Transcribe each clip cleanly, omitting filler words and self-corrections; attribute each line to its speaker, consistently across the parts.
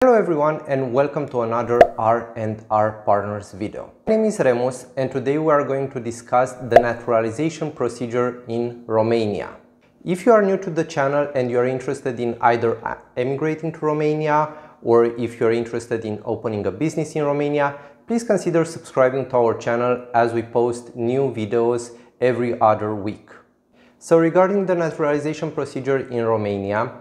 Speaker 1: Hello everyone and welcome to another R&R Partners video. My name is Remus and today we are going to discuss the naturalization procedure in Romania. If you are new to the channel and you are interested in either emigrating to Romania or if you are interested in opening a business in Romania, please consider subscribing to our channel as we post new videos every other week. So regarding the naturalization procedure in Romania,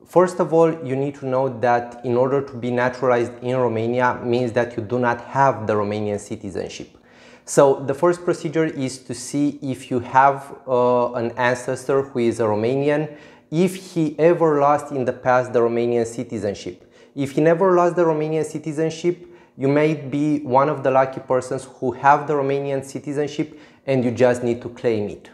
Speaker 1: first of all, you need to know that in order to be naturalized in Romania means that you do not have the Romanian citizenship. So the first procedure is to see if you have an ancestor who is a Romanian, if he ever lost in the past the Romanian citizenship. If he never lost the Romanian citizenship, you may be one of the lucky persons who have the Romanian citizenship and you just need to claim it.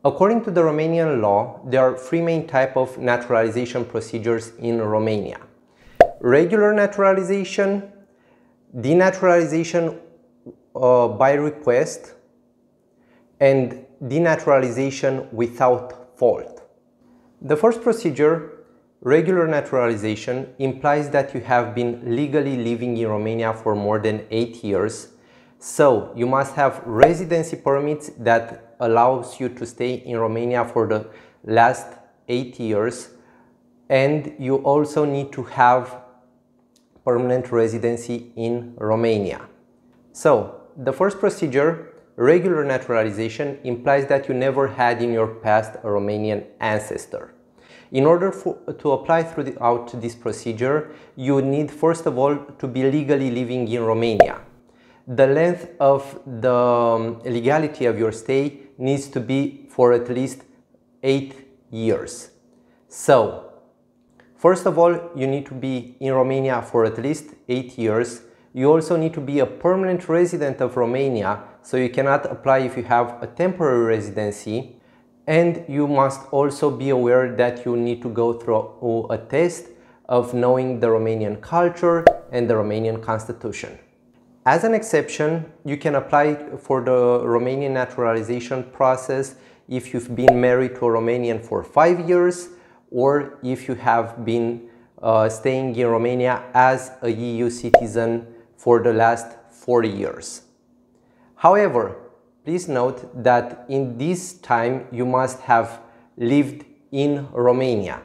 Speaker 1: According to the Romanian law, there are three main types of naturalization procedures in Romania. Regular naturalization, denaturalization by request, and denaturalization without fault. The first procedure, regular naturalization, implies that you have been legally living in Romania for more than 8 years. So you must have residency permits that allows you to stay in Romania for the last 8 years, and you also need to have permanent residency in Romania. So the first procedure, regular naturalization, implies that you never had in your past a Romanian ancestor. In order to apply throughout this procedure, you need first of all to be legally living in Romania. The length of the legality of your stay needs to be for at least 8 years. So, first of all, you need to be in Romania for at least 8 years. You also need to be a permanent resident of Romania, so you cannot apply if you have a temporary residency. And you must also be aware that you need to go through a test of knowing the Romanian culture and the Romanian Constitution. As an exception, you can apply for the Romanian naturalization process if you've been married to a Romanian for 5 years or if you have been staying in Romania as a EU citizen for the last 4 years. However, please note that in this time you must have lived in Romania.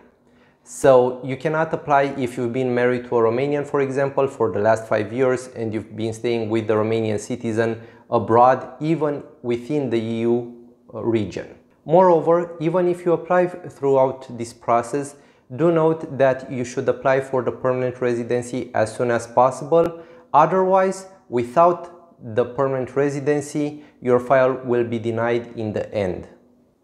Speaker 1: So you cannot apply if you've been married to a Romanian, for example, for the last 5 years and you've been staying with the Romanian citizen abroad, even within the EU region. Moreover, even if you apply throughout this process, do note that you should apply for the permanent residency as soon as possible. Otherwise, without the permanent residency, your file will be denied in the end.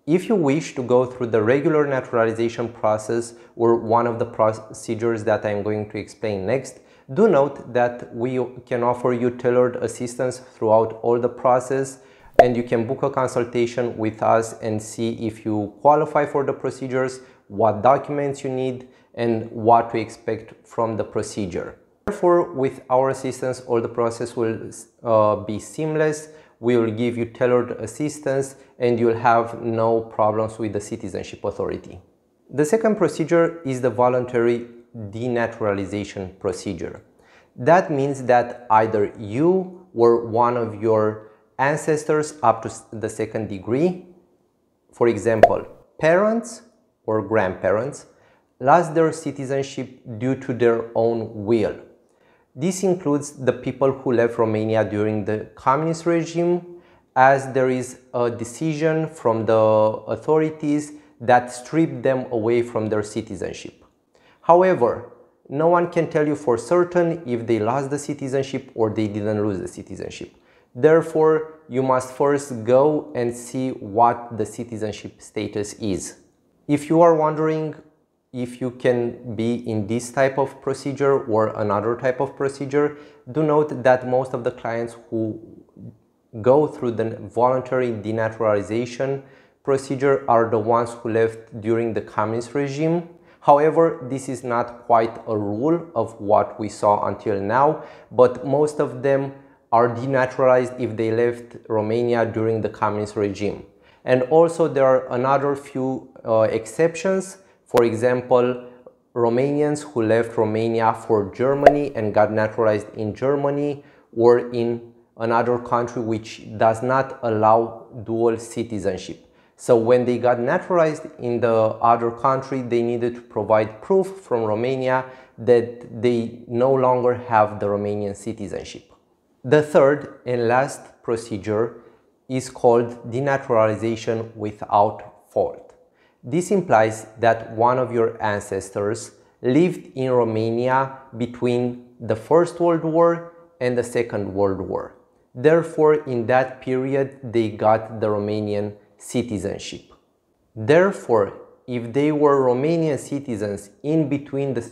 Speaker 1: If you wish to go through the regular naturalization process or one of the procedures that I'm going to explain next, do note that we can offer you tailored assistance throughout all the process, and you can book a consultation with us and see if you qualify for the procedures, what documents you need, and what to expect from the procedure. Therefore, with our assistance, all the process will be seamless. We will give you tailored assistance and you'll have no problems with the citizenship authority. The second procedure is the voluntary denaturalization procedure. That means that either you or one of your ancestors up to the second degree, for example, parents or grandparents, lost their citizenship due to their own will. This includes the people who left Romania during the communist regime, as there is a decision from the authorities that stripped them away from their citizenship. However, no one can tell you for certain if they lost the citizenship or they didn't lose the citizenship. Therefore, you must first go and see what the citizenship status is. If you are wondering if you can be in this type of procedure or another type of procedure, do note that most of the clients who go through the voluntary denaturalization procedure are the ones who left during the communist regime. However, this is not quite a rule of what we saw until now, but most of them are denaturalized if they left Romania during the communist regime. And also there are another few exceptions. For example, Romanians who left Romania for Germany and got naturalized in Germany or in another country which does not allow dual citizenship. So when they got naturalized in the other country, they needed to provide proof from Romania that they no longer have the Romanian citizenship. The third and last procedure is called denaturalization without fault. This implies that one of your ancestors lived in Romania between the First World War and the Second World War. Therefore, in that period, they got the Romanian citizenship. Therefore, if they were Romanian citizens in between the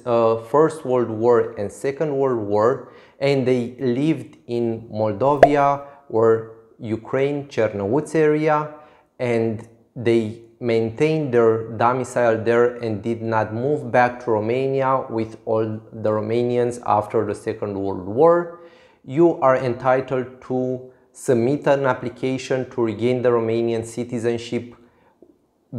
Speaker 1: First World War and Second World War, and they lived in Moldova or Ukraine, Chernowitz area, and they maintained their domicile there and did not move back to Romania with all the Romanians after the Second World War, you are entitled to submit an application to regain the Romanian citizenship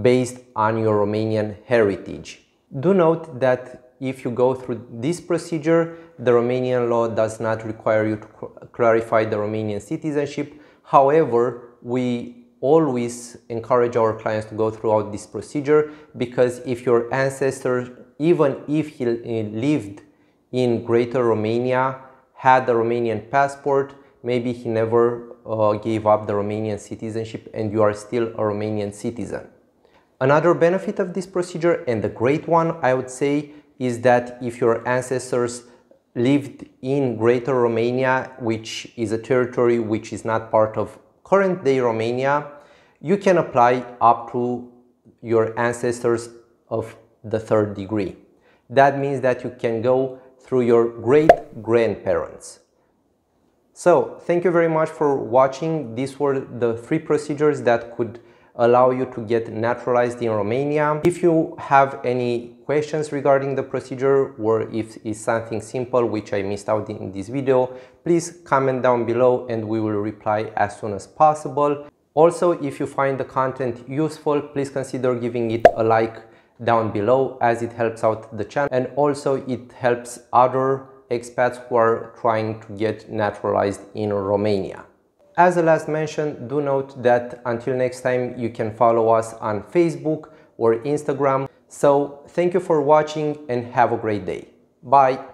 Speaker 1: based on your Romanian heritage. Do note that if you go through this procedure, the Romanian law does not require you to clarify the Romanian citizenship. However, we always encourage our clients to go throughout this procedure, because if your ancestor, even if he lived in Greater Romania, had a Romanian passport, maybe he never gave up the Romanian citizenship and you are still a Romanian citizen. Another benefit of this procedure, and the great one I would say, is that if your ancestors lived in Greater Romania, which is a territory which is not part of current-day Romania, you can apply up to your ancestors of the third degree. That means that you can go through your great-grandparents. So, thank you very much for watching. These were the 3 procedures that could allow you to get naturalized in Romania. If you have any questions regarding the procedure, or if it's something simple which I missed out in this video, please comment down below and we will reply as soon as possible. Also, if you find the content useful, please consider giving it a like down below, as it helps out the channel, and also it helps other expats who are trying to get naturalized in Romania. As a last mention, do note that until next time, you can follow us on Facebook or Instagram. So thank you for watching and have a great day. Bye!